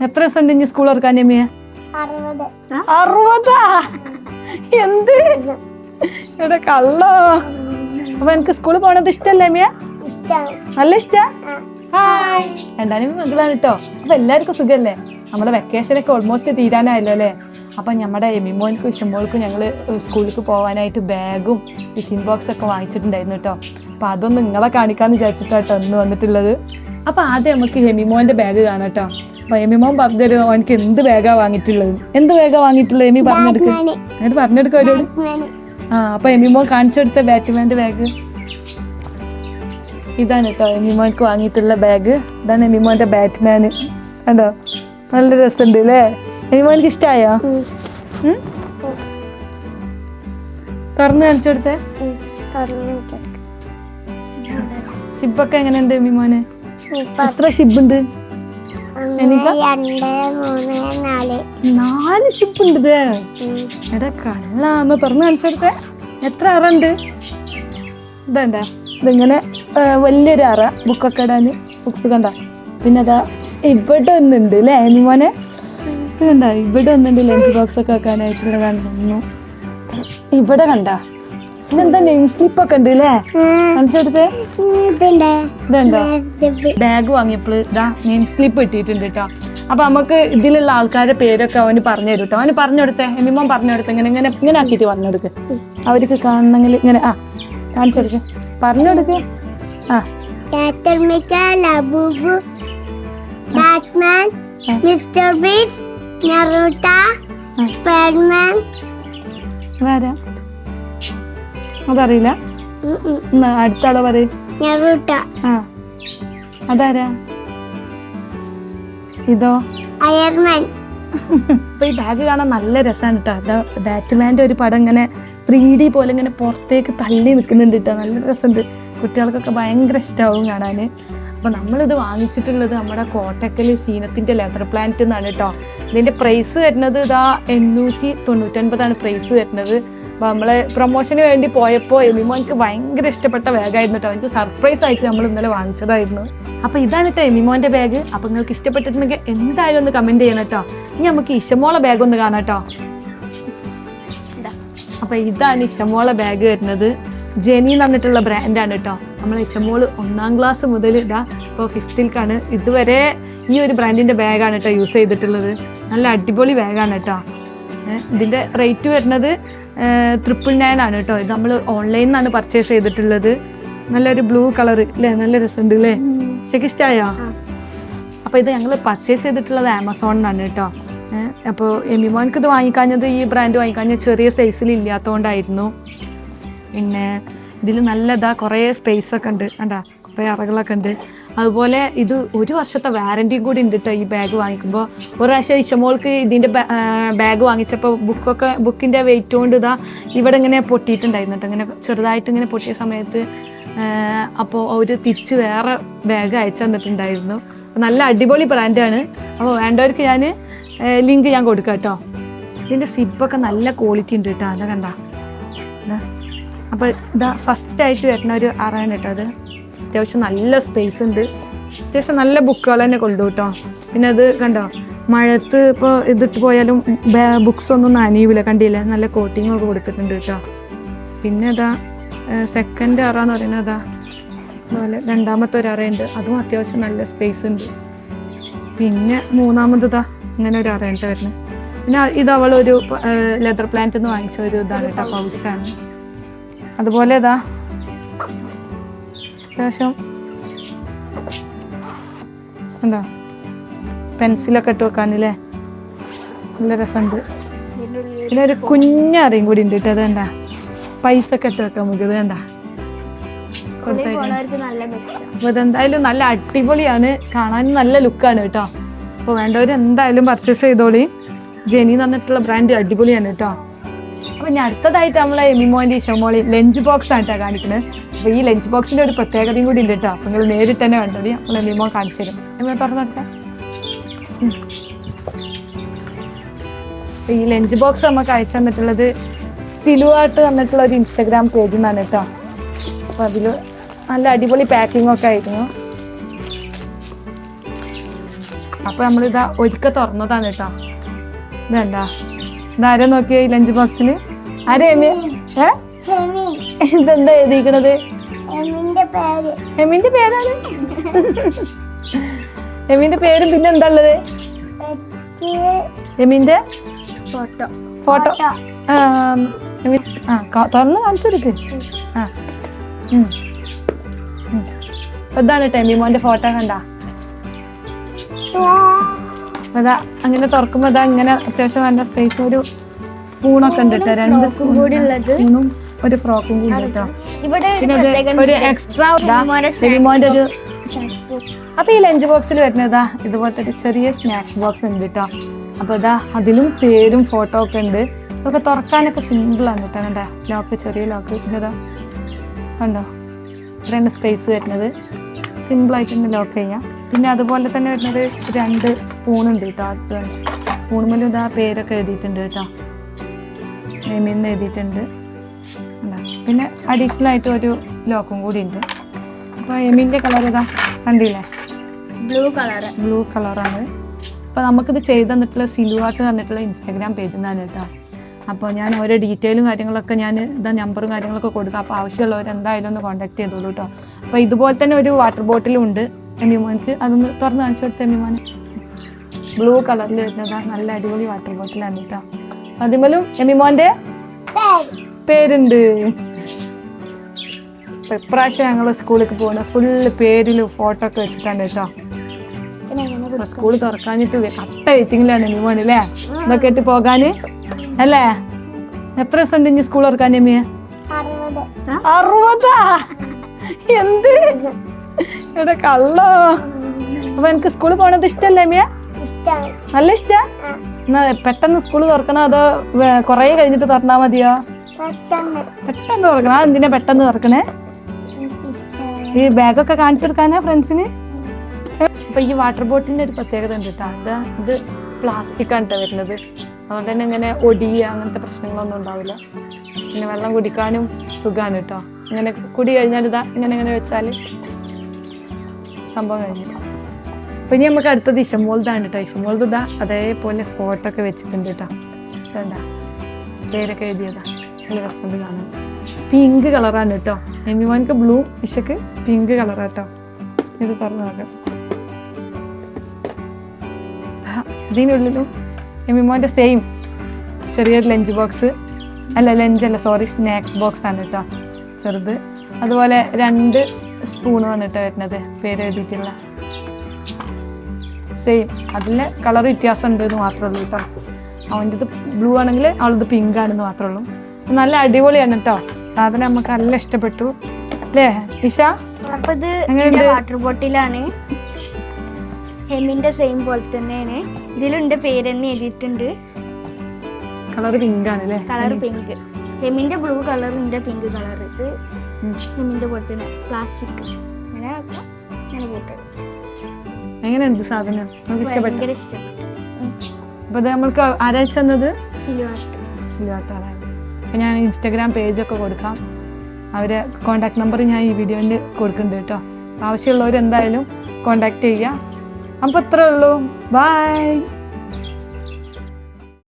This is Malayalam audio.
എത്ര ദിവസം ഉണ്ട് ഇനി സ്കൂൾ തുറക്കാൻ എമ്മിയെ? 60. എന്ത് ഇവിടെ കള്ളോ? അപ്പൊ എനിക്ക് സ്കൂളിൽ പോണത് ഇഷ്ടല്ലേ എമ്മിയ? നല്ല ഇഷ്ടാ. ഹായ്, രണ്ടാനും മകളാണ് കേട്ടോ. അപ്പൊ എല്ലാവർക്കും സുഖല്ലേ? നമ്മുടെ വെക്കേഷനൊക്കെ ഓൾമോസ്റ്റ് തീരാനായല്ലോ അല്ലേ? അപ്പൊ നമ്മുടെ എമിമോനിക്കും ഇഷമോൾക്കും ഞങ്ങള് സ്കൂളിലേക്ക് പോകാനായിട്ട് ബാഗും ടിഫിൻ ബോക്സ് ഒക്കെ വാങ്ങിച്ചിട്ടുണ്ടായിരുന്നു കേട്ടോ. അപ്പൊ അതൊന്ന് നിങ്ങളെ കാണിക്കാന്ന് വിചാരിച്ചിട്ടാട്ടോ ഇന്ന് വന്നിട്ടുള്ളത്. അപ്പൊ ആദ്യം നമുക്ക് എമിമോന്റെ ബാഗ് കാണാം കേട്ടോ. അപ്പൊ എമിമോൻ പറഞ്ഞൊരു എനിക്ക് എന്ത് ബാഗാ വാങ്ങിയിട്ടുള്ളത്? എന്ത് ബാഗാ വാങ്ങിയിട്ടുള്ളത് എമി പറഞ്ഞെടുക്ക്, എന്നിട്ട് പറഞ്ഞെടുക്ക അവരോട്. അപ്പൊ എമിമോൻ കാണിച്ചെടുത്ത ബാറ്റ്മാന്റെ ബാഗ് ഇതാണ് കേട്ടോ. എമിമോൻക്ക് വാങ്ങിയിട്ടുള്ള ബാഗ് ഇതാണ്. എമിമോന്റെ ബാറ്റ്മാന് കണ്ടോ, നല്ല രസമുണ്ട് അല്ലേ? എമിമോനിക്ക് ഇഷ്ടമായോ? തുറന്ന് കാണിച്ചെടുത്തേ. ഷിബൊക്കെ എങ്ങനെയുണ്ട് എമിമോന്? എത്ര ഷിബുണ്ട്? 4 ഷിബുണ്ട്. എടാ കള്ളാന്ന് തുറന്ന് കാണിച്ചെടുത്തേ. എത്ര അറുണ്ട്? ഇതണ്ട, ഇതിങ്ങനെ വലിയൊരു അറ ബുക്കൊക്കെ ഇടാന്, ബുക്സ് കണ്ട. പിന്നെ അതാ ഇവിടെ ഒന്നുണ്ട് അല്ലേ എമിമോനെ? ഇത് കണ്ട, ഇവിടെ ഒന്നുണ്ട് ലഞ്ച് ബോക്സ് ഒക്കെ വെക്കാനായിട്ടുള്ള കണ്ടു. ഇവിടെ കണ്ട, ഇതെന്താ നെയിം സ്ലിപ്പ് ഒക്കെ ഉണ്ട് അല്ലേ? കാണിച്ചെടുത്തേ. ഇതുണ്ടോ? ബാഗ് വാങ്ങിയപ്പോൾ ഇതാ നെയിം സ്ലിപ്പ് കിട്ടിയിട്ടുണ്ട് കേട്ടോ. അപ്പൊ നമുക്ക് ഇതിലുള്ള ആൾക്കാരുടെ പേരൊക്കെ അവന് പറഞ്ഞു തരും കേട്ടോ. അവന് പറഞ്ഞു കൊടുത്തേ, എമിമോൻ പറഞ്ഞു കൊടുത്തേ. ഇങ്ങനെ ഇങ്ങനെ ഇങ്ങനെ ആക്കിയിട്ട് പറഞ്ഞു കൊടുക്ക്. അവർക്ക് കാണണമെങ്കിൽ ഇങ്ങനെ കാണിച്ചെടുക്ക്, പറഞ്ഞു കൊടുക്ക്. അതറിയില്ല. അടുത്ത ആളെ പറയും. അതാരാ? ഇതോ അയർമാൻ. അപ്പൊ ഈ ബാഗ് കാണാൻ നല്ല രസമാണ് കേട്ടോ. അതാ ബാറ്റ്മാന്റെ ഒരു പടം ഇങ്ങനെ 3D പോലെ ഇങ്ങനെ പുറത്തേക്ക് തള്ളി നിൽക്കുന്നുണ്ട് കേട്ടോ. നല്ല രസമുണ്ട്, കുട്ടികൾക്കൊക്കെ ഭയങ്കര ഇഷ്ടമാവും കാണാന്. അപ്പൊ നമ്മളിത് വാങ്ങിച്ചിട്ടുള്ളത് നമ്മുടെ കോട്ടക്കൽ സീനത്തിന്റെ ലെതർ പ്ലാന്റ് എന്നാണ് കേട്ടോ. ഇതിന്റെ പ്രൈസ് വരുന്നത് ഇതാ 899 പ്രൈസ് വരുന്നത്. അപ്പോൾ നമ്മളെ പ്രൊമോഷന് വേണ്ടി പോയപ്പോൾ എമിമോനിക്ക് ഭയങ്കര ഇഷ്ടപ്പെട്ട ബാഗായിരുന്നു കേട്ടോ. എനിക്ക് സർപ്രൈസ് ആയിട്ട് നമ്മൾ ഇന്നലെ വാങ്ങിച്ചതായിരുന്നു. അപ്പോൾ ഇതാണ് കേട്ടോ എമിമോൻ്റെ ബാഗ്. അപ്പോൾ നിങ്ങൾക്ക് ഇഷ്ടപ്പെട്ടിട്ടുണ്ടെങ്കിൽ എന്തായാലും ഒന്ന് കമൻറ്റ് ചെയ്യണം കേട്ടോ. ഇനി നമുക്ക് ഇഷമോളെ ബാഗ് ഒന്ന് കാണാം കേട്ടോ. അപ്പോൾ ഇതാണ് ഇഷമോളെ ബാഗ് വരുന്നത്. ജെനി എന്ന് പറഞ്ഞിട്ടുള്ള ബ്രാൻഡാണ് കേട്ടോ. നമ്മൾ ഇഷമോള് 1ാം ക്ലാസ് മുതൽ ഇതാ ഇപ്പോൾ 5th ഇതുവരെ ഈ ഒരു ബ്രാൻഡിൻ്റെ ബാഗാണ് കേട്ടോ യൂസ് ചെയ്തിട്ടുള്ളത്. നല്ല അടിപൊളി ബാഗാണ് കേട്ടോ. ഇതിൻ്റെ റേറ്റ് വരുന്നത് 999 ആണ് കേട്ടോ. ഇത് നമ്മൾ ഓൺലൈനിൽ നിന്നാണ് പർച്ചേസ് ചെയ്തിട്ടുള്ളത്. നല്ലൊരു ബ്ലൂ കളർ അല്ലേ, നല്ല രസമുണ്ട് അല്ലേ? ശരിക്കും ഇഷ്ടമായോ? അപ്പോൾ ഇത് ഞങ്ങൾ പർച്ചേസ് ചെയ്തിട്ടുള്ളത് ആമസോണിനാണ് കേട്ടോ. അപ്പോൾ എമിമോൻക്ക് ഇത് വാങ്ങിക്കാഞ്ഞത്, ഈ ബ്രാൻഡ് വാങ്ങിക്കാഞ്ഞത് ചെറിയ സൈസിൽ ഇല്ലാത്തതുകൊണ്ടായിരുന്നു. പിന്നെ ഇതിൽ നല്ലതാ കുറേ സ്പേസ് ഒക്കെ ഉണ്ട് കണ്ടാ, കുറേ അറകളൊക്കെ ഉണ്ട്. അതുപോലെ ഇത് 1 വർഷത്തെ വാറൻറ്റിയും കൂടി ഉണ്ട് കേട്ടോ ഈ ബാഗ് വാങ്ങിക്കുമ്പോൾ. ഒരു പ്രാവശ്യം ഇഷമോൾക്ക് ഇതിൻ്റെ ബാഗ് വാങ്ങിച്ചപ്പോൾ ബുക്കിൻ്റെ വെയിറ്റ് കൊണ്ട് ഇതാ ഇവിടെ ഇങ്ങനെ പൊട്ടിയിട്ടുണ്ടായിരുന്നു കേട്ടോ. ഇങ്ങനെ ചെറുതായിട്ട് ഇങ്ങനെ പൊട്ടിയ സമയത്ത് അപ്പോൾ അവർ തിരിച്ച് വേറെ ബാഗ് അയച്ചു തന്നിട്ടുണ്ടായിരുന്നു. നല്ല അടിപൊളി ബ്രാൻഡാണ്. അപ്പോൾ വേണ്ടവർക്ക് ഞാൻ ലിങ്ക് ഞാൻ കൊടുക്കാം കേട്ടോ. ഇതിൻ്റെ സിപ്പൊക്കെ നല്ല ക്വാളിറ്റി ഉണ്ട് കേട്ടോ. അതാ കണ്ട. അപ്പോൾ ഇതാ ഫസ്റ്റായിട്ട് വരുന്ന ഒരു അറയാണ് കേട്ടോ. അത് അത്യാവശ്യം നല്ല സ്പേസ് ഉണ്ട്, അത്യാവശ്യം നല്ല ബുക്കുകൾ തന്നെ കൊണ്ടു കേട്ടോ. പിന്നെ അത് കണ്ടോ, മഴത്ത് ഇപ്പോൾ ഇതിട്ട് പോയാലും ബുക്സ് ഒന്നും നനയൂല, കണ്ടില്ല, നല്ല കോട്ടിങ് ഒക്കെ കൊടുത്തിട്ടുണ്ട് കേട്ടോ. പിന്നെ അതാ സെക്കൻഡ് അറ എന്ന് പറയുന്നത് അതാ അതുപോലെ 2ാമത്തെ ഒരു അറയുണ്ട്, അതും അത്യാവശ്യം നല്ല സ്പേസ് ഉണ്ട്. പിന്നെ 3ാമതാ ഇങ്ങനെ ഒരു അറയുണ്ട് വരുന്നത്. പിന്നെ ഇത് അവളൊരു ലെതർ പ്ലാന്റ് നിന്ന് വാങ്ങിച്ച ഒരു ഇതാണ് കേട്ടോ, പൗച്ചാണ്. അതുപോലെ ഇതാ അത്യാവശ്യം എന്താ പെൻസിലൊക്കെ ഇട്ട് വെക്കാനല്ലേ, നല്ല രസമുണ്ട്. പിന്നെ ഒരു കുഞ്ഞറിയും കൂടി ഉണ്ട് കേട്ടോ. അതെന്താ പൈസ ഒക്കെ ഇട്ട് വെക്കാൻ നമുക്ക്. ഇത് വേണ്ട, അപ്പോൾ ഇതെന്തായാലും നല്ല അടിപൊളിയാണ്, കാണാനും നല്ല ലുക്കാണ് കേട്ടോ. അപ്പോൾ വേണ്ടവർ എന്തായാലും പർച്ചേസ് ചെയ്തോളി. ജെനി എന്ന് പറഞ്ഞിട്ടുള്ള ബ്രാൻഡ് അടിപൊളിയാണ് കേട്ടോ. അപ്പോൾ ഇനി അടുത്തതായിട്ട് നമ്മളെ എമിമോൻ്റെ ഇഷമോളി ലഞ്ച് ബോക്സ് ആണ് കേട്ടോ കാണിക്കുന്നത്. അപ്പോൾ ഈ ലഞ്ച് ബോക്സിൻ്റെ ഒരു പ്രത്യേകതയും കൂടി ഉണ്ട് കേട്ടോ. അപ്പോൾ നിങ്ങൾ നേരിട്ട് തന്നെ കണ്ടോളി. നമ്മൾ എമിമോൻ കാണിച്ചു തരും. എമിമോൻ തുറന്നെടുക്കാം. ഈ ലഞ്ച് ബോക്സ് നമുക്ക് അയച്ചു തന്നിട്ടുള്ളത് സിലുവാട്ട് വന്നിട്ടുള്ള ഒരു ഇൻസ്റ്റാഗ്രാം പേജിൽ നിന്നാണ് കേട്ടോ. അപ്പോൾ അതിൽ നല്ല അടിപൊളി പാക്കിംഗ് ഒക്കെ ആയിരുന്നു. അപ്പോൾ നമ്മളിതാ ഒരിക്കൽ തുറന്നതാണ് കേട്ടോ. ഇതണ്ട ഇതാരെ നോക്കിയ ഈ ലഞ്ച് ബോക്സിൽ ആരെ ഇതെന്താ എഴുതിയിരിക്കണത്? എമിന്റെ പേരാണ്. എമിന്റെ പേരും പിന്നെ എന്താ ഉള്ളത്? എമിന്റെ ഫോട്ടോ. തുറന്ന് കാണിച്ചെടുക്ക്. ഇതാണ് എമിമോന്റെ ഫോട്ടോ കണ്ട. അതാ അങ്ങനെ തുറക്കുമ്പോ അതാ ഇങ്ങനെ അത്യാവശ്യം നല്ല സ്പേസ് ഒരു സ്പൂണൊക്കെ ഉണ്ട് കേട്ടോ. 2 സ്പൂണും ഒരു ഫ്രോക്കും കൂടി കേട്ടോ. പിന്നെ ഒരു എക്സ്ട്രാ എമിമോന്റെ ഒരു. അപ്പൊ ഈ ലഞ്ച് ബോക്സിൽ വരുന്നതാ ഇതുപോലത്തെ ഒരു ചെറിയ സ്നാക്സ് ബോക്സ് ഉണ്ട് കേട്ടോ. അപ്പൊ ഇതാ അതിലും പേരും ഫോട്ടോ ഒക്കെ ഉണ്ട്. ഇതൊക്കെ തുറക്കാനൊക്കെ സിമ്പിളാണ് കേട്ടോ. കണ്ടാ ലോക്ക്, ചെറിയ ലോക്ക്. പിന്നെ ഇതാ കണ്ടോ ഇത്രയാണ് സ്പേസ് വരുന്നത്. സിമ്പിളായിട്ട് തന്നെ ലോക്ക് ചെയ്യാം. പിന്നെ അതുപോലെ തന്നെ വരുന്നത് 2 സ്പൂണുണ്ട് കേട്ടോ. അത് സ്പൂണുമ്മലും ഇതാ പേരൊക്കെ എഴുതിയിട്ടുണ്ട് കേട്ടോ. എമിന്ന് എഴുതിയിട്ടുണ്ട്. പിന്നെ അഡീഷണൽ ആയിട്ട് ഒരു ലോക്കും കൂടി ഉണ്ട്. അപ്പോൾ എമിൻ്റെ കളർ ഇതാ കണ്ടില്ലേ, ബ്ലൂ കളറാണ്. അപ്പോൾ നമുക്കിത് ചെയ്ത് തന്നിട്ടുള്ള സിലുവാട്ട് തന്നിട്ടുള്ള ഇൻസ്റ്റാഗ്രാം പേജിൽ നിന്നാണ് കേട്ടോ. അപ്പോൾ ഞാൻ ഓരോ ഡീറ്റെയിലും കാര്യങ്ങളൊക്കെ ഞാൻ ഇതാ നമ്പറും കാര്യങ്ങളൊക്കെ കൊടുക്കാം. അപ്പോൾ ആവശ്യമുള്ളവർ എന്തായാലും ഒന്ന് കോൺടാക്ട് ചെയ്തോളൂ കേട്ടോ. അപ്പോൾ ഇതുപോലെ തന്നെ ഒരു വാട്ടർ ബോട്ടിലും ഉണ്ട് എമിമോൻക്ക്. അതൊന്ന് തുറന്ന് കാണിച്ചു കൊടുത്ത എമിമോന്. ബ്ലൂ കളറിൽ വരുന്നതാണ്. നല്ല അടിപൊളി വാട്ടർ ബോട്ടിലാണ് കേട്ടോ. അതിമലും എമിമോൻ്റെ പേരുണ്ട്. ഇപ്രാവശ്യം ഞങ്ങൾ സ്കൂളിലേക്ക് പോകുന്ന ഫുള്ള് പേരിലും ഫോട്ടോ ഒക്കെ വെച്ചിട്ടുണ്ട് കേട്ടോ. സ്കൂൾ തുറക്കാഞ്ഞിട്ട് കട്ട വെയിറ്റിങ്ങിലാണ് എമിമോൻ അല്ലേ ഇതൊക്കെ ആയിട്ട് പോകാന് അല്ലേ? എത്ര ദിവസം ഉണ്ട് ഇനി സ്കൂൾ തുറക്കാൻ എമിയ? 60. എന്ത് ഇവിടെ കള്ളോ? അപ്പൊ എനിക്ക് സ്കൂളിൽ പോണത് ഇഷ്ടല്ലേ എമിയ? നല്ല ഇഷ്ടാ? എന്നാ പെട്ടെന്ന് സ്കൂൾ തുറക്കണോ അതോ കൊറേ കഴിഞ്ഞിട്ട് തുറന്നാ മതിയോ? പെട്ടെന്ന് തുറക്കണം. എന്തിനാ പെട്ടെന്ന് തുറക്കണേ? ഈ ബാഗൊക്കെ കാണിച്ചു കൊടുക്കാനാ ഫ്രണ്ട്സിന്. അപ്പൊ ഈ വാട്ടർ ബോട്ടിലിന്റെ ഒരു പ്രത്യേകത ഉണ്ട് കേട്ടോ. ഇത് പ്ലാസ്റ്റിക് ആണ് കേട്ടോ വരുന്നത്. അതുകൊണ്ട് തന്നെ ഇങ്ങനെ ഒടിയുക അങ്ങനത്തെ പ്രശ്നങ്ങളൊന്നും ഉണ്ടാവില്ല. പിന്നെ വെള്ളം കുടിക്കാനും സുഖമാണ് കേട്ടോ. ഇങ്ങനെ കുടി കഴിഞ്ഞാൽ ഇതാ ഇങ്ങനെ വെച്ചാൽ സംഭവം കഴിഞ്ഞു. അപ്പൊ ഇനി നമുക്ക് അടുത്തത് ഇഷമോൾതാണ് കേട്ടോ. ഇഷമോൾത് ഇതാ അതേപോലെ ഫോട്ടോ ഒക്കെ വെച്ചിട്ടുണ്ട് കേട്ടോ. വേണ്ട പേരൊക്കെ എഴുതിയതാ. നല്ല രസം കാണാൻ. പിങ്ക് കളറാണ് കേട്ടോ. എമിമോൻക്ക് ബ്ലൂ, ഇഷക്ക് പിങ്ക് കളറാണ് കേട്ടോ. ഇത് തുറന്നു നോക്കാം. ഇതിനുള്ളിലും എമിമോൻ്റെ സെയിം ചെറിയൊരു ലഞ്ച് ബോക്സ് സ്നാക്സ് ബോക്സ് ആണ് കേട്ടോ. ചെറുത്. അതുപോലെ 2 സ്പൂണ് വന്നിട്ട് വരുന്നത് പേര് എഴുതിയിട്ടുള്ള സെയിം. അതിലെ കളർ വ്യത്യാസം ഉണ്ട് എന്ന് മാത്രമേ ഉള്ളൂ കേട്ടോ. അവൻ്റെ ഇത് ബ്ലൂ ആണെങ്കിൽ അവളത് പിങ്ക് ആണെന്ന് മാത്രമേ ഉള്ളൂ. നല്ല അടിപൊളിയാണ് കേട്ടോ. സാധനം നമുക്ക് നല്ല ഇഷ്ടപ്പെട്ടു അല്ലേ ഇഷ? അപ്പൊ ഇത് വാട്ടർ ബോട്ടിലാണ്. ഹെമിന്റെ സെയിം പോലെ തന്നെയാണ്. ഇതിലുണ്ട് പേര് തന്നെ എഴുതിയിട്ടുണ്ട്. കളർ പിങ്ക് ആണ് അല്ലേ? Colour pink. ഹെമിന്റെ ബ്ലൂ കളറിന്റെ പിങ്ക് കളർ. ഇത് ഹെമിന്റെ പോലെ തന്നെ പ്ലാസ്റ്റിക്. എങ്ങനെയുണ്ട് സാധനം? നമുക്ക് ഭയങ്കര ഇഷ്ടം. അപ്പൊ ഇത് നമ്മൾക്ക് ആരാച്ചത് സിലുവാട്ടാണ്. അപ്പം ഞാൻ ഇൻസ്റ്റാഗ്രാം പേജൊക്കെ കൊടുക്കാം. അവരെ കോൺടാക്ട് നമ്പർ ഞാൻ ഈ വീഡിയോയിൽ കൊടുക്കുന്നുണ്ട് കേട്ടോ. ആവശ്യമുള്ളവർ എന്തായാലും കോൺടാക്ട് ചെയ്യുക. അപ്പോൾ ഇത്രേ ഉള്ളൂ. ബൈ.